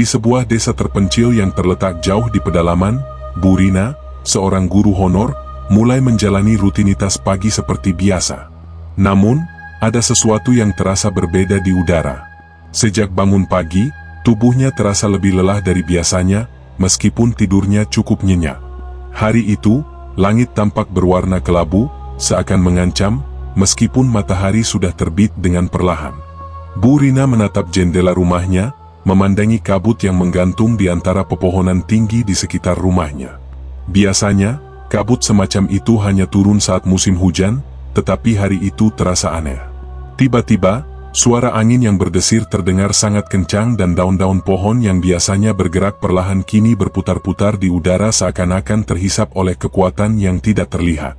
Di sebuah desa terpencil yang terletak jauh di pedalaman, Bu Rina, seorang guru honor, mulai menjalani rutinitas pagi seperti biasa. Namun, ada sesuatu yang terasa berbeda di udara. Sejak bangun pagi, tubuhnya terasa lebih lelah dari biasanya, meskipun tidurnya cukup nyenyak. Hari itu, langit tampak berwarna kelabu, seakan mengancam, meskipun matahari sudah terbit dengan perlahan. Bu Rina menatap jendela rumahnya, memandangi kabut yang menggantung di antara pepohonan tinggi di sekitar rumahnya. Biasanya, kabut semacam itu hanya turun saat musim hujan, tetapi hari itu terasa aneh. Tiba-tiba, suara angin yang berdesir terdengar sangat kencang dan daun-daun pohon yang biasanya bergerak perlahan kini berputar-putar di udara seakan-akan terhisap oleh kekuatan yang tidak terlihat.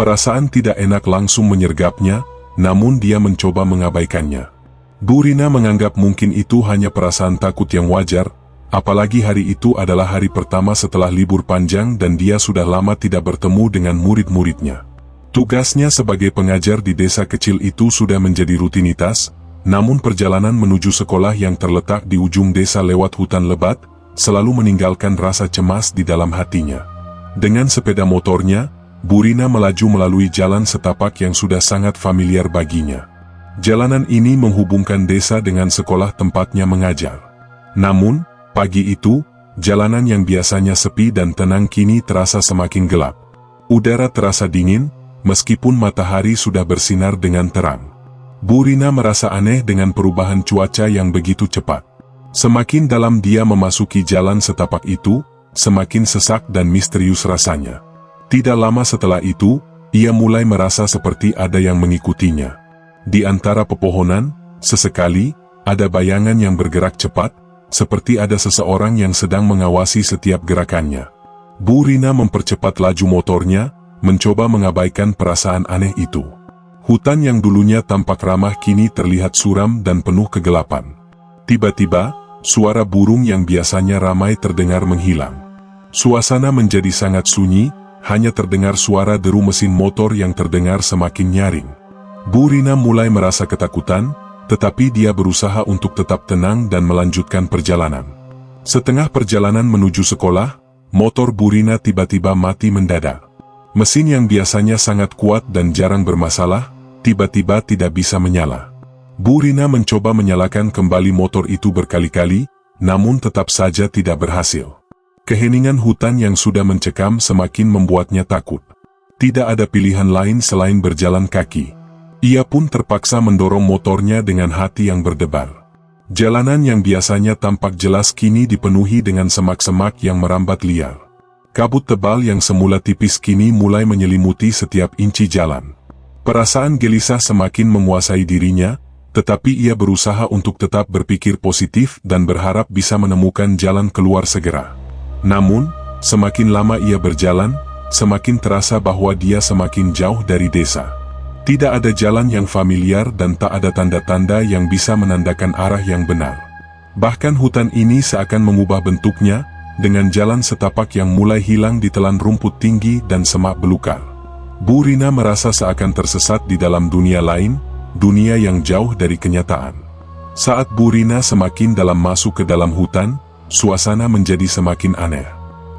Perasaan tidak enak langsung menyergapnya, namun dia mencoba mengabaikannya. Bu Rina menganggap mungkin itu hanya perasaan takut yang wajar, apalagi hari itu adalah hari pertama setelah libur panjang dan dia sudah lama tidak bertemu dengan murid-muridnya. Tugasnya sebagai pengajar di desa kecil itu sudah menjadi rutinitas, namun perjalanan menuju sekolah yang terletak di ujung desa lewat hutan lebat, selalu meninggalkan rasa cemas di dalam hatinya. Dengan sepeda motornya, Bu Rina melaju melalui jalan setapak yang sudah sangat familiar baginya. Jalanan ini menghubungkan desa dengan sekolah tempatnya mengajar. Namun, pagi itu, jalanan yang biasanya sepi dan tenang kini terasa semakin gelap. Udara terasa dingin, meskipun matahari sudah bersinar dengan terang. Bu Rina merasa aneh dengan perubahan cuaca yang begitu cepat. Semakin dalam dia memasuki jalan setapak itu, semakin sesak dan misterius rasanya. Tidak lama setelah itu, ia mulai merasa seperti ada yang mengikutinya. Di antara pepohonan, sesekali, ada bayangan yang bergerak cepat, seperti ada seseorang yang sedang mengawasi setiap gerakannya. Bu Rina mempercepat laju motornya, mencoba mengabaikan perasaan aneh itu. Hutan yang dulunya tampak ramah kini terlihat suram dan penuh kegelapan. Tiba-tiba, suara burung yang biasanya ramai terdengar menghilang. Suasana menjadi sangat sunyi, hanya terdengar suara deru mesin motor yang terdengar semakin nyaring. Bu Rina mulai merasa ketakutan, tetapi dia berusaha untuk tetap tenang dan melanjutkan perjalanan. Setengah perjalanan menuju sekolah, motor Bu Rina tiba-tiba mati mendadak. Mesin yang biasanya sangat kuat dan jarang bermasalah, tiba-tiba tidak bisa menyala. Bu Rina mencoba menyalakan kembali motor itu berkali-kali, namun tetap saja tidak berhasil. Keheningan hutan yang sudah mencekam semakin membuatnya takut. Tidak ada pilihan lain selain berjalan kaki. Ia pun terpaksa mendorong motornya dengan hati yang berdebar. Jalanan yang biasanya tampak jelas kini dipenuhi dengan semak-semak yang merambat liar. Kabut tebal yang semula tipis kini mulai menyelimuti setiap inci jalan. Perasaan gelisah semakin menguasai dirinya, tetapi ia berusaha untuk tetap berpikir positif dan berharap bisa menemukan jalan keluar segera. Namun, semakin lama ia berjalan, semakin terasa bahwa dia semakin jauh dari desa. Tidak ada jalan yang familiar dan tak ada tanda-tanda yang bisa menandakan arah yang benar. Bahkan hutan ini seakan mengubah bentuknya, dengan jalan setapak yang mulai hilang ditelan rumput tinggi dan semak belukar. Bu Rina merasa seakan tersesat di dalam dunia lain, dunia yang jauh dari kenyataan. Saat Bu Rina semakin dalam masuk ke dalam hutan, suasana menjadi semakin aneh.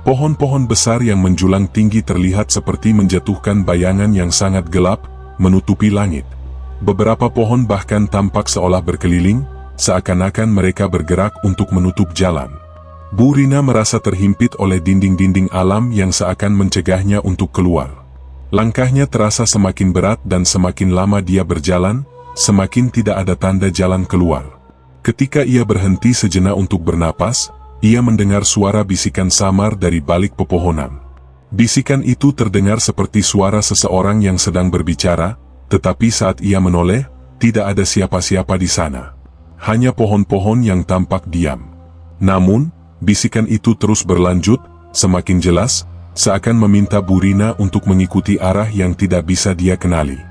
Pohon-pohon besar yang menjulang tinggi terlihat seperti menjatuhkan bayangan yang sangat gelap, menutupi langit. Beberapa pohon bahkan tampak seolah berkeliling, seakan-akan mereka bergerak untuk menutup jalan. Bu Rina merasa terhimpit oleh dinding-dinding alam yang seakan mencegahnya untuk keluar. Langkahnya terasa semakin berat dan semakin lama dia berjalan, semakin tidak ada tanda jalan keluar. Ketika ia berhenti sejenak untuk bernapas, ia mendengar suara bisikan samar dari balik pepohonan. Bisikan itu terdengar seperti suara seseorang yang sedang berbicara, tetapi saat ia menoleh, tidak ada siapa-siapa di sana. Hanya pohon-pohon yang tampak diam. Namun, bisikan itu terus berlanjut, semakin jelas, seakan meminta Bu Rina untuk mengikuti arah yang tidak bisa dia kenali.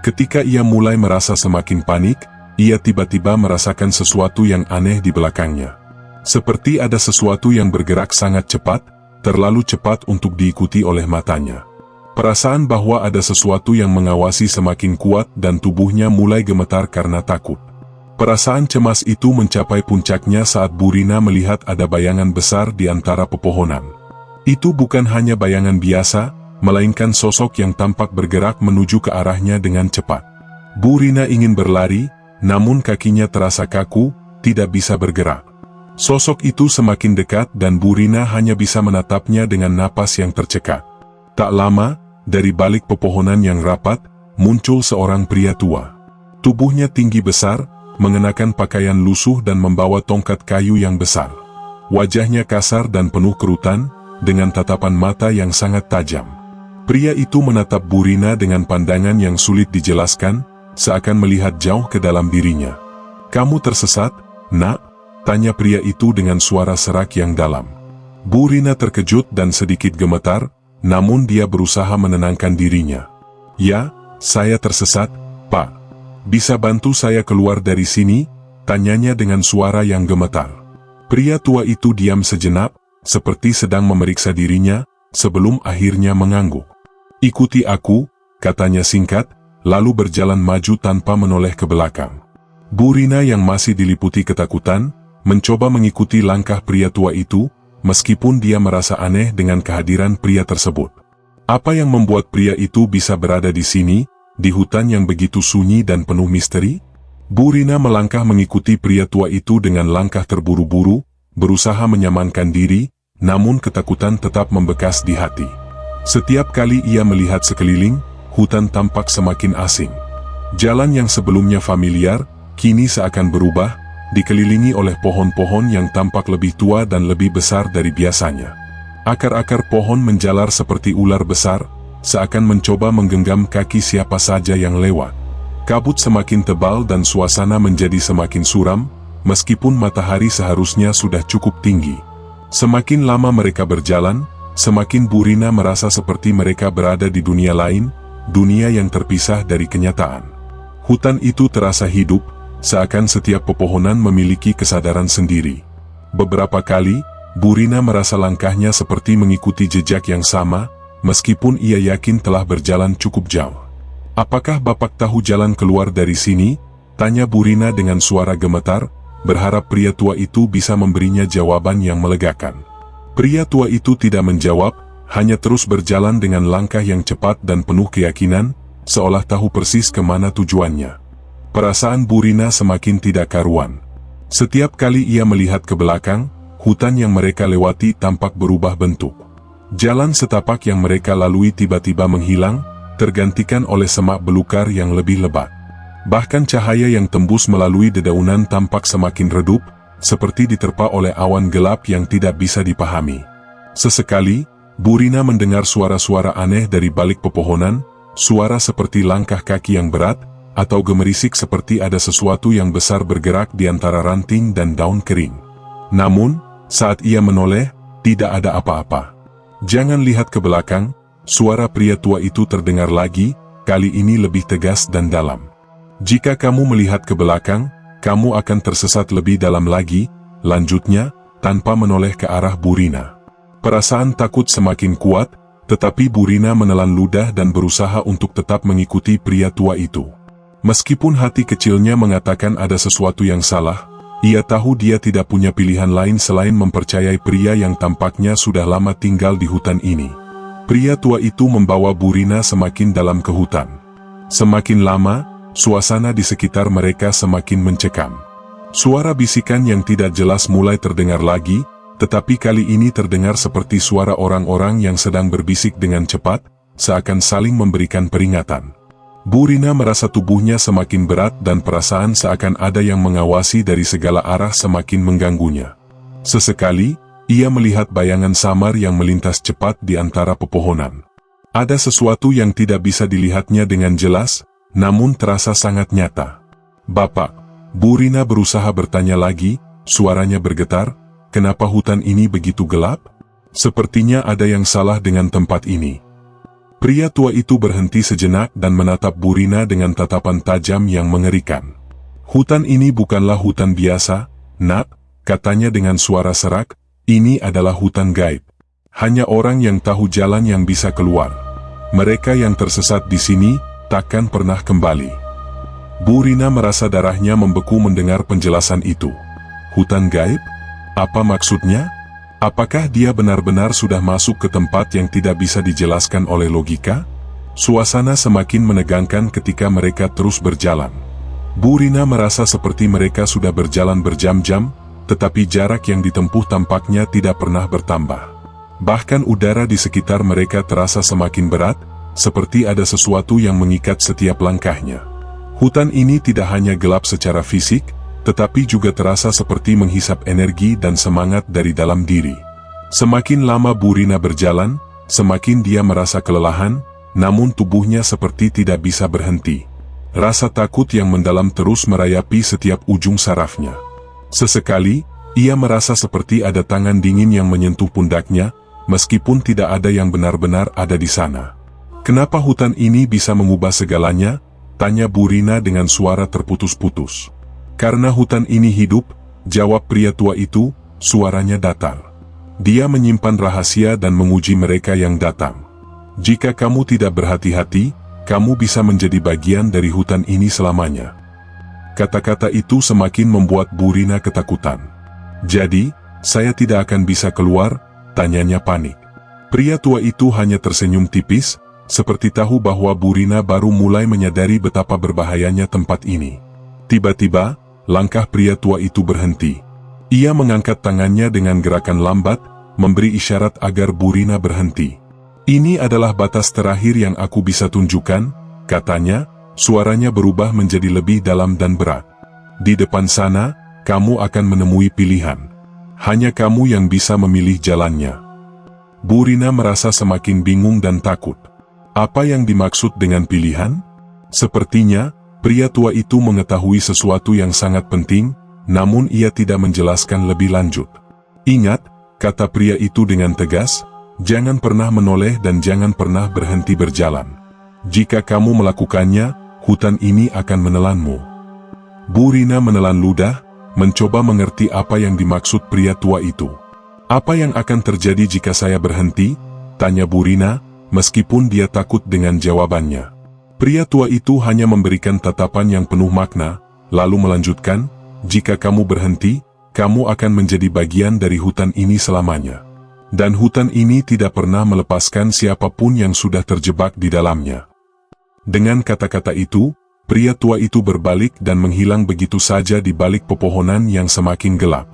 Ketika ia mulai merasa semakin panik, ia tiba-tiba merasakan sesuatu yang aneh di belakangnya. Seperti ada sesuatu yang bergerak sangat cepat, terlalu cepat untuk diikuti oleh matanya. Perasaan bahwa ada sesuatu yang mengawasi semakin kuat dan tubuhnya mulai gemetar karena takut. Perasaan cemas itu mencapai puncaknya saat Burina melihat ada bayangan besar di antara pepohonan. Itu bukan hanya bayangan biasa, melainkan sosok yang tampak bergerak menuju ke arahnya dengan cepat. Burina ingin berlari, namun kakinya terasa kaku, tidak bisa bergerak. Sosok itu semakin dekat dan Burina hanya bisa menatapnya dengan napas yang tercekat. Tak lama, dari balik pepohonan yang rapat, muncul seorang pria tua. Tubuhnya tinggi besar, mengenakan pakaian lusuh dan membawa tongkat kayu yang besar. Wajahnya kasar dan penuh kerutan, dengan tatapan mata yang sangat tajam. Pria itu menatap Burina dengan pandangan yang sulit dijelaskan, seakan melihat jauh ke dalam dirinya. "Kamu tersesat, nak?" tanya pria itu dengan suara serak yang dalam. Burina terkejut dan sedikit gemetar, namun dia berusaha menenangkan dirinya. "Ya, saya tersesat, Pak. Bisa bantu saya keluar dari sini?" tanyanya dengan suara yang gemetar. Pria tua itu diam sejenak, seperti sedang memeriksa dirinya, sebelum akhirnya mengangguk. "Ikuti aku," katanya singkat, lalu berjalan maju tanpa menoleh ke belakang. Burina yang masih diliputi ketakutan, mencoba mengikuti langkah pria tua itu, meskipun dia merasa aneh dengan kehadiran pria tersebut. Apa yang membuat pria itu bisa berada di sini, di hutan yang begitu sunyi dan penuh misteri? Burina melangkah mengikuti pria tua itu dengan langkah terburu-buru, berusaha menyamankan diri, namun ketakutan tetap membekas di hati. Setiap kali ia melihat sekeliling, hutan tampak semakin asing. Jalan yang sebelumnya familiar, kini seakan berubah, dikelilingi oleh pohon-pohon yang tampak lebih tua dan lebih besar dari biasanya. Akar-akar pohon menjalar seperti ular besar, seakan mencoba menggenggam kaki siapa saja yang lewat. Kabut semakin tebal dan suasana menjadi semakin suram, meskipun matahari seharusnya sudah cukup tinggi. Semakin lama mereka berjalan, semakin Burina merasa seperti mereka berada di dunia lain, dunia yang terpisah dari kenyataan. Hutan itu terasa hidup, seakan setiap pepohonan memiliki kesadaran sendiri. Beberapa kali, Burina merasa langkahnya seperti mengikuti jejak yang sama, meskipun ia yakin telah berjalan cukup jauh. "Apakah Bapak tahu jalan keluar dari sini?" tanya Burina dengan suara gemetar, berharap pria tua itu bisa memberinya jawaban yang melegakan. Pria tua itu tidak menjawab, hanya terus berjalan dengan langkah yang cepat dan penuh keyakinan, seolah tahu persis kemana tujuannya. Perasaan Burina semakin tidak karuan. Setiap kali ia melihat ke belakang, hutan yang mereka lewati tampak berubah bentuk. Jalan setapak yang mereka lalui tiba-tiba menghilang, tergantikan oleh semak belukar yang lebih lebat. Bahkan cahaya yang tembus melalui dedaunan tampak semakin redup, seperti diterpa oleh awan gelap yang tidak bisa dipahami. Sesekali, Burina mendengar suara-suara aneh dari balik pepohonan, suara seperti langkah kaki yang berat, atau gemerisik seperti ada sesuatu yang besar bergerak di antara ranting dan daun kering. Namun, saat ia menoleh, tidak ada apa-apa. "Jangan lihat ke belakang," suara pria tua itu terdengar lagi, kali ini lebih tegas dan dalam. "Jika kamu melihat ke belakang, kamu akan tersesat lebih dalam lagi," lanjutnya, tanpa menoleh ke arah Burina. Perasaan takut semakin kuat, tetapi Burina menelan ludah dan berusaha untuk tetap mengikuti pria tua itu. Meskipun hati kecilnya mengatakan ada sesuatu yang salah, ia tahu dia tidak punya pilihan lain selain mempercayai pria yang tampaknya sudah lama tinggal di hutan ini. Pria tua itu membawa Burina semakin dalam ke hutan. Semakin lama, suasana di sekitar mereka semakin mencekam. Suara bisikan yang tidak jelas mulai terdengar lagi, tetapi kali ini terdengar seperti suara orang-orang yang sedang berbisik dengan cepat, seakan saling memberikan peringatan. Burina merasa tubuhnya semakin berat dan perasaan seakan ada yang mengawasi dari segala arah semakin mengganggunya. Sesekali, ia melihat bayangan samar yang melintas cepat di antara pepohonan. Ada sesuatu yang tidak bisa dilihatnya dengan jelas, namun terasa sangat nyata. "Bapak," Burina berusaha bertanya lagi, suaranya bergetar, "kenapa hutan ini begitu gelap? Sepertinya ada yang salah dengan tempat ini." Pria tua itu berhenti sejenak dan menatap Burina dengan tatapan tajam yang mengerikan. "Hutan ini bukanlah hutan biasa, nak," katanya dengan suara serak, "ini adalah hutan gaib. Hanya orang yang tahu jalan yang bisa keluar. Mereka yang tersesat di sini, takkan pernah kembali." Burina merasa darahnya membeku mendengar penjelasan itu. Hutan gaib? Apa maksudnya? Apakah dia benar-benar sudah masuk ke tempat yang tidak bisa dijelaskan oleh logika? Suasana semakin menegangkan ketika mereka terus berjalan. Burina merasa seperti mereka sudah berjalan berjam-jam, tetapi jarak yang ditempuh tampaknya tidak pernah bertambah. Bahkan udara di sekitar mereka terasa semakin berat, seperti ada sesuatu yang mengikat setiap langkahnya. Hutan ini tidak hanya gelap secara fisik, tetapi juga terasa seperti menghisap energi dan semangat dari dalam diri. Semakin lama Burina berjalan, semakin dia merasa kelelahan, namun tubuhnya seperti tidak bisa berhenti. Rasa takut yang mendalam terus merayapi setiap ujung sarafnya. Sesekali, ia merasa seperti ada tangan dingin yang menyentuh pundaknya, meskipun tidak ada yang benar-benar ada di sana. "Kenapa hutan ini bisa mengubah segalanya?" tanya Burina dengan suara terputus-putus. "Karena hutan ini hidup," jawab pria tua itu, suaranya datar. "Dia menyimpan rahasia dan menguji mereka yang datang. Jika kamu tidak berhati-hati, kamu bisa menjadi bagian dari hutan ini selamanya." Kata-kata itu semakin membuat Burina ketakutan. "Jadi, saya tidak akan bisa keluar?" tanyanya panik. Pria tua itu hanya tersenyum tipis, seperti tahu bahwa Burina baru mulai menyadari betapa berbahayanya tempat ini. Tiba-tiba, langkah pria tua itu berhenti. Ia mengangkat tangannya dengan gerakan lambat, memberi isyarat agar Burina berhenti. "Ini adalah batas terakhir yang aku bisa tunjukkan," katanya, suaranya berubah menjadi lebih dalam dan berat. "Di depan sana, kamu akan menemui pilihan. Hanya kamu yang bisa memilih jalannya." Burina merasa semakin bingung dan takut. Apa yang dimaksud dengan pilihan? Sepertinya, pria tua itu mengetahui sesuatu yang sangat penting, namun ia tidak menjelaskan lebih lanjut. "Ingat," kata pria itu dengan tegas, "jangan pernah menoleh dan jangan pernah berhenti berjalan. Jika kamu melakukannya, hutan ini akan menelanmu." Burina menelan ludah, mencoba mengerti apa yang dimaksud pria tua itu. "Apa yang akan terjadi jika saya berhenti?" tanya Burina, meskipun dia takut dengan jawabannya. Pria tua itu hanya memberikan tatapan yang penuh makna, lalu melanjutkan, "Jika kamu berhenti, kamu akan menjadi bagian dari hutan ini selamanya. Dan hutan ini tidak pernah melepaskan siapapun yang sudah terjebak di dalamnya." Dengan kata-kata itu, pria tua itu berbalik dan menghilang begitu saja di balik pepohonan yang semakin gelap.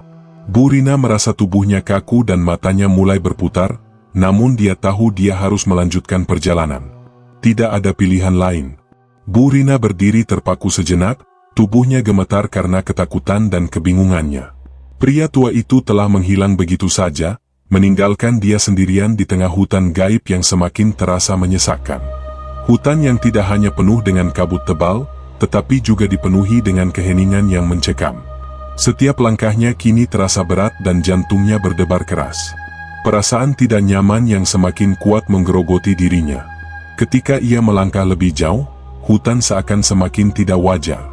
Burina merasa tubuhnya kaku dan matanya mulai berputar, namun dia tahu dia harus melanjutkan perjalanan. Tidak ada pilihan lain. Burina berdiri terpaku sejenak, tubuhnya gemetar karena ketakutan dan kebingungannya. Pria tua itu telah menghilang begitu saja, meninggalkan dia sendirian di tengah hutan gaib yang semakin terasa menyesakkan. Hutan yang tidak hanya penuh dengan kabut tebal, tetapi juga dipenuhi dengan keheningan yang mencekam. Setiap langkahnya kini terasa berat dan jantungnya berdebar keras. Perasaan tidak nyaman yang semakin kuat menggerogoti dirinya. Ketika ia melangkah lebih jauh, hutan seakan semakin tidak wajar.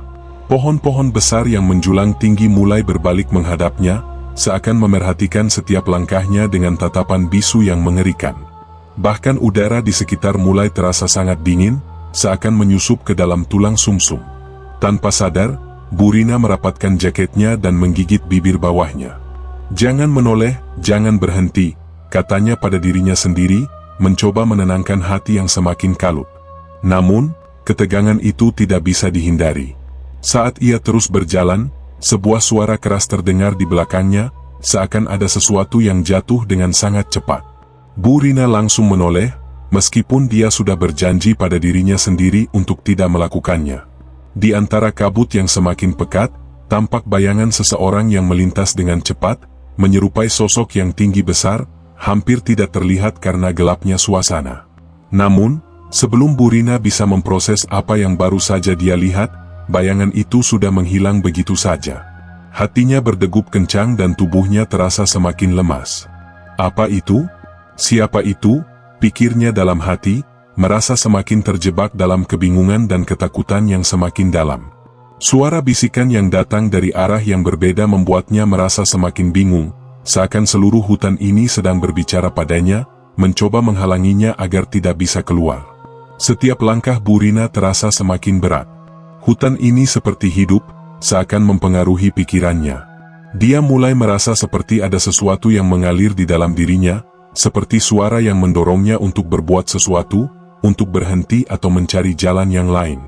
Pohon-pohon besar yang menjulang tinggi mulai berbalik menghadapnya, seakan memerhatikan setiap langkahnya dengan tatapan bisu yang mengerikan. Bahkan udara di sekitar mulai terasa sangat dingin, seakan menyusup ke dalam tulang sumsum. Tanpa sadar, Burina merapatkan jaketnya dan menggigit bibir bawahnya. "Jangan menoleh, jangan berhenti," katanya pada dirinya sendiri, mencoba menenangkan hati yang semakin kalut. Namun, ketegangan itu tidak bisa dihindari. Saat ia terus berjalan, sebuah suara keras terdengar di belakangnya, seakan ada sesuatu yang jatuh dengan sangat cepat. Burina langsung menoleh, meskipun dia sudah berjanji pada dirinya sendiri untuk tidak melakukannya. Di antara kabut yang semakin pekat, tampak bayangan seseorang yang melintas dengan cepat, menyerupai sosok yang tinggi besar, hampir tidak terlihat karena gelapnya suasana. Namun, sebelum Burina bisa memproses apa yang baru saja dia lihat, bayangan itu sudah menghilang begitu saja. Hatinya berdegup kencang dan tubuhnya terasa semakin lemas. Apa itu? Siapa itu? Pikirnya dalam hati, merasa semakin terjebak dalam kebingungan dan ketakutan yang semakin dalam. Suara bisikan yang datang dari arah yang berbeda membuatnya merasa semakin bingung, seakan seluruh hutan ini sedang berbicara padanya, mencoba menghalanginya agar tidak bisa keluar. Setiap langkah Burina terasa semakin berat. Hutan ini seperti hidup, seakan mempengaruhi pikirannya. Dia mulai merasa seperti ada sesuatu yang mengalir di dalam dirinya, seperti suara yang mendorongnya untuk berbuat sesuatu, untuk berhenti atau mencari jalan yang lain.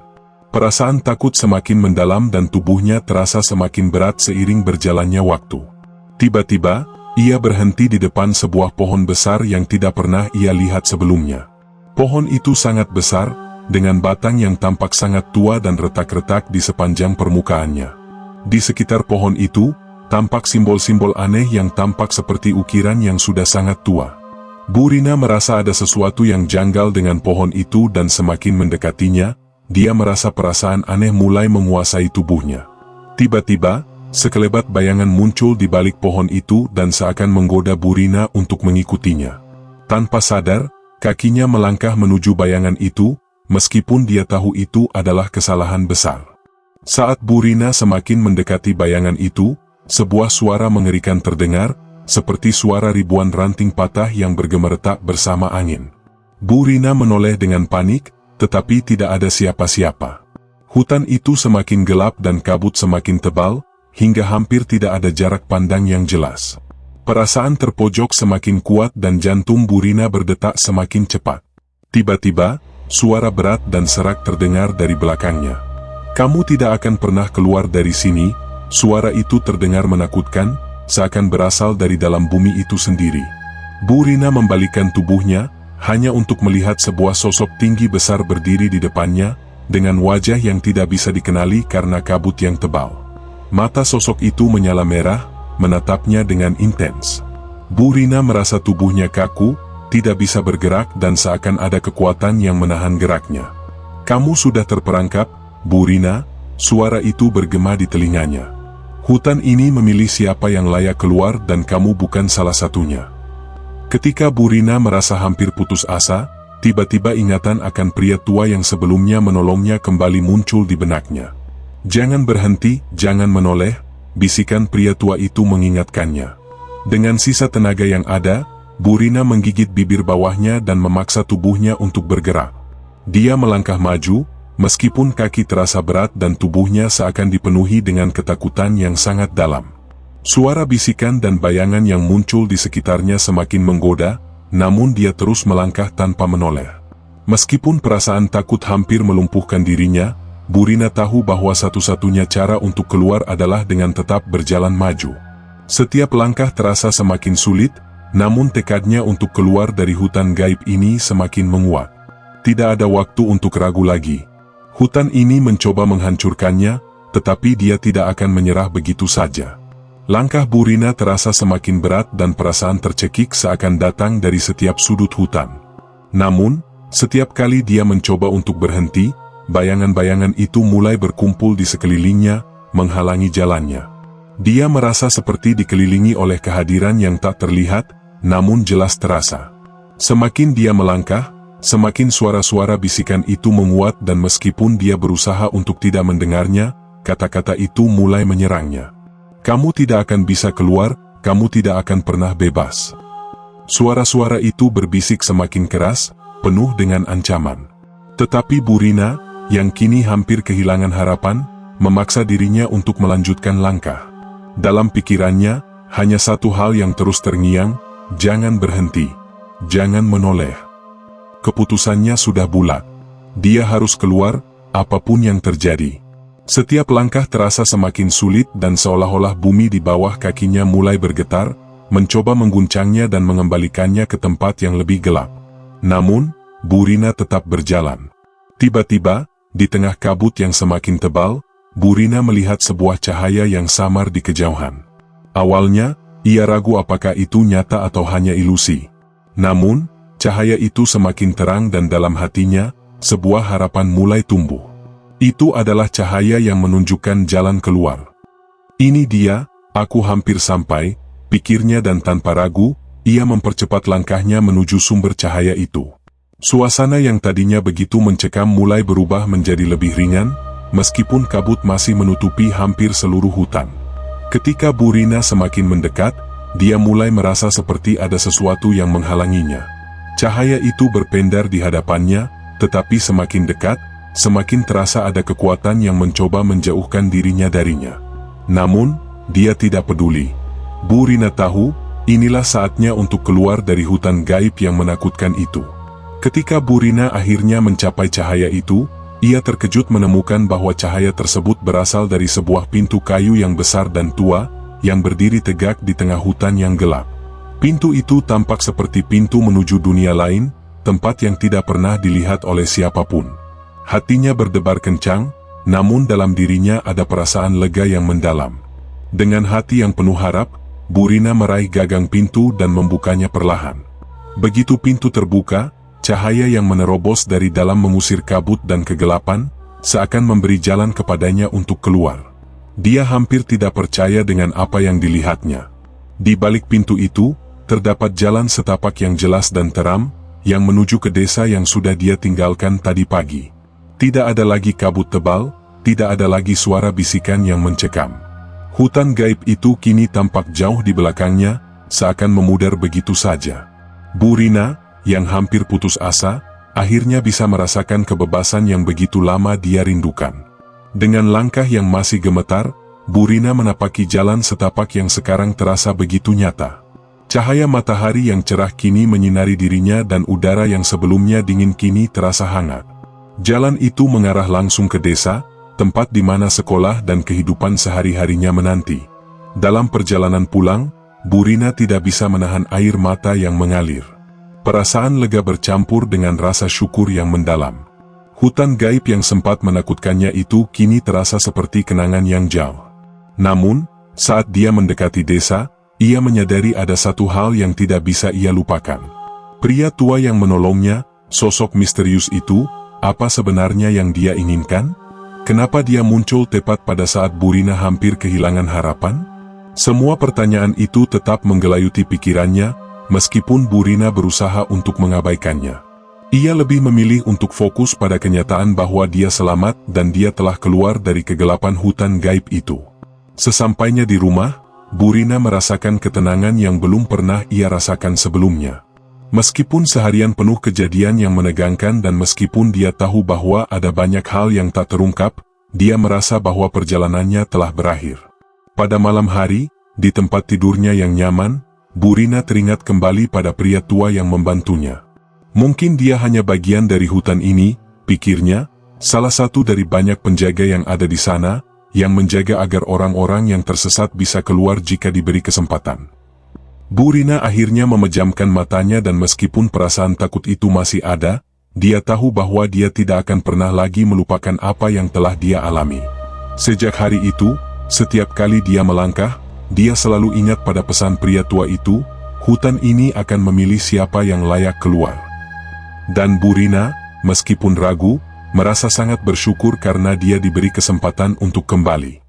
Perasaan takut semakin mendalam dan tubuhnya terasa semakin berat seiring berjalannya waktu. Tiba-tiba, ia berhenti di depan sebuah pohon besar yang tidak pernah ia lihat sebelumnya. Pohon itu sangat besar, dengan batang yang tampak sangat tua dan retak-retak di sepanjang permukaannya. Di sekitar pohon itu, tampak simbol-simbol aneh yang tampak seperti ukiran yang sudah sangat tua. Bu Rina merasa ada sesuatu yang janggal dengan pohon itu dan semakin mendekatinya, dia merasa perasaan aneh mulai menguasai tubuhnya. Tiba-tiba, sekelebat bayangan muncul di balik pohon itu dan seakan menggoda Bu Rina untuk mengikutinya. Tanpa sadar, kakinya melangkah menuju bayangan itu, meskipun dia tahu itu adalah kesalahan besar. Saat Bu Rina semakin mendekati bayangan itu, sebuah suara mengerikan terdengar, seperti suara ribuan ranting patah yang bergemeretak bersama angin. Bu Rina menoleh dengan panik, tetapi tidak ada siapa-siapa. Hutan itu semakin gelap dan kabut semakin tebal, hingga hampir tidak ada jarak pandang yang jelas. Perasaan terpojok semakin kuat dan jantung Bu Rina berdetak semakin cepat. Tiba-tiba, suara berat dan serak terdengar dari belakangnya. "Kamu tidak akan pernah keluar dari sini." Suara itu terdengar menakutkan, seakan berasal dari dalam bumi itu sendiri. Bu Rina membalikkan tubuhnya, hanya untuk melihat sebuah sosok tinggi besar berdiri di depannya, dengan wajah yang tidak bisa dikenali karena kabut yang tebal. Mata sosok itu menyala merah, menatapnya dengan intens. Bu Rina merasa tubuhnya kaku, tidak bisa bergerak dan seakan ada kekuatan yang menahan geraknya. "Kamu sudah terperangkap, Bu Rina," suara itu bergema di telinganya. "Hutan ini memilih siapa yang layak keluar dan kamu bukan salah satunya." Ketika Bu Rina merasa hampir putus asa, tiba-tiba ingatan akan pria tua yang sebelumnya menolongnya kembali muncul di benaknya. "Jangan berhenti, jangan menoleh," bisikan pria tua itu mengingatkannya. Dengan sisa tenaga yang ada, Bu Rina menggigit bibir bawahnya dan memaksa tubuhnya untuk bergerak. Dia melangkah maju, meskipun kaki terasa berat dan tubuhnya seakan dipenuhi dengan ketakutan yang sangat dalam. Suara bisikan dan bayangan yang muncul di sekitarnya semakin menggoda, namun dia terus melangkah tanpa menoleh. Meskipun perasaan takut hampir melumpuhkan dirinya, Bu Rina tahu bahwa satu-satunya cara untuk keluar adalah dengan tetap berjalan maju. Setiap langkah terasa semakin sulit, namun tekadnya untuk keluar dari hutan gaib ini semakin menguat. Tidak ada waktu untuk ragu lagi. Hutan ini mencoba menghancurkannya, tetapi dia tidak akan menyerah begitu saja. Langkah Bu Rina terasa semakin berat dan perasaan tercekik seakan datang dari setiap sudut hutan. Namun, setiap kali dia mencoba untuk berhenti, bayangan-bayangan itu mulai berkumpul di sekelilingnya, menghalangi jalannya. Dia merasa seperti dikelilingi oleh kehadiran yang tak terlihat, namun jelas terasa. Semakin dia melangkah, semakin suara-suara bisikan itu menguat dan meskipun dia berusaha untuk tidak mendengarnya, kata-kata itu mulai menyerangnya. "Kamu tidak akan bisa keluar, kamu tidak akan pernah bebas." Suara-suara itu berbisik semakin keras, penuh dengan ancaman. Tetapi Bu Rina, yang kini hampir kehilangan harapan, memaksa dirinya untuk melanjutkan langkah. Dalam pikirannya, hanya satu hal yang terus terngiang, jangan berhenti, jangan menoleh. Keputusannya sudah bulat. Dia harus keluar, apapun yang terjadi. Setiap langkah terasa semakin sulit dan seolah-olah bumi di bawah kakinya mulai bergetar, mencoba mengguncangnya dan mengembalikannya ke tempat yang lebih gelap. Namun, Bu Rina tetap berjalan. Tiba-tiba, di tengah kabut yang semakin tebal, Bu Rina melihat sebuah cahaya yang samar di kejauhan. Awalnya, ia ragu apakah itu nyata atau hanya ilusi. Namun, cahaya itu semakin terang dan dalam hatinya, sebuah harapan mulai tumbuh. Itu adalah cahaya yang menunjukkan jalan keluar. "Ini dia, aku hampir sampai," pikirnya dan tanpa ragu, ia mempercepat langkahnya menuju sumber cahaya itu. Suasana yang tadinya begitu mencekam mulai berubah menjadi lebih ringan, meskipun kabut masih menutupi hampir seluruh hutan. Ketika Bu Rina semakin mendekat, dia mulai merasa seperti ada sesuatu yang menghalanginya. Cahaya itu berpendar di hadapannya, tetapi semakin dekat, semakin terasa ada kekuatan yang mencoba menjauhkan dirinya darinya. Namun, dia tidak peduli. Burina tahu, inilah saatnya untuk keluar dari hutan gaib yang menakutkan itu. Ketika Burina akhirnya mencapai cahaya itu, ia terkejut menemukan bahwa cahaya tersebut berasal dari sebuah pintu kayu yang besar dan tua, yang berdiri tegak di tengah hutan yang gelap. Pintu itu tampak seperti pintu menuju dunia lain, tempat yang tidak pernah dilihat oleh siapapun. Hatinya berdebar kencang, namun dalam dirinya ada perasaan lega yang mendalam. Dengan hati yang penuh harap, Burina meraih gagang pintu dan membukanya perlahan. Begitu pintu terbuka, cahaya yang menerobos dari dalam mengusir kabut dan kegelapan, seakan memberi jalan kepadanya untuk keluar. Dia hampir tidak percaya dengan apa yang dilihatnya. Di balik pintu itu, terdapat jalan setapak yang jelas dan teram, yang menuju ke desa yang sudah dia tinggalkan tadi pagi. Tidak ada lagi kabut tebal, tidak ada lagi suara bisikan yang mencekam. Hutan gaib itu kini tampak jauh di belakangnya, seakan memudar begitu saja. Burina, yang hampir putus asa, akhirnya bisa merasakan kebebasan yang begitu lama dia rindukan. Dengan langkah yang masih gemetar, Burina menapaki jalan setapak yang sekarang terasa begitu nyata. Cahaya matahari yang cerah kini menyinari dirinya dan udara yang sebelumnya dingin kini terasa hangat. Jalan itu mengarah langsung ke desa, tempat di mana sekolah dan kehidupan sehari-harinya menanti. Dalam perjalanan pulang, Burina tidak bisa menahan air mata yang mengalir. Perasaan lega bercampur dengan rasa syukur yang mendalam. Hutan gaib yang sempat menakutkannya itu kini terasa seperti kenangan yang jauh. Namun, saat dia mendekati desa, ia menyadari ada satu hal yang tidak bisa ia lupakan. Pria tua yang menolongnya, sosok misterius itu, apa sebenarnya yang dia inginkan? Kenapa dia muncul tepat pada saat Burina hampir kehilangan harapan? Semua pertanyaan itu tetap menggelayuti pikirannya, meskipun Burina berusaha untuk mengabaikannya. Ia lebih memilih untuk fokus pada kenyataan bahwa dia selamat dan dia telah keluar dari kegelapan hutan gaib itu. Sesampainya di rumah, Burina merasakan ketenangan yang belum pernah ia rasakan sebelumnya. Meskipun seharian penuh kejadian yang menegangkan dan meskipun dia tahu bahwa ada banyak hal yang tak terungkap, dia merasa bahwa perjalanannya telah berakhir. Pada malam hari, di tempat tidurnya yang nyaman, Burina teringat kembali pada pria tua yang membantunya. Mungkin dia hanya bagian dari hutan ini, pikirnya, salah satu dari banyak penjaga yang ada di sana, yang menjaga agar orang-orang yang tersesat bisa keluar jika diberi kesempatan. Burina akhirnya memejamkan matanya dan meskipun perasaan takut itu masih ada, dia tahu bahwa dia tidak akan pernah lagi melupakan apa yang telah dia alami. Sejak hari itu, setiap kali dia melangkah, dia selalu ingat pada pesan pria tua itu, hutan ini akan memilih siapa yang layak keluar. Dan Burina, meskipun ragu, merasa sangat bersyukur karena dia diberi kesempatan untuk kembali.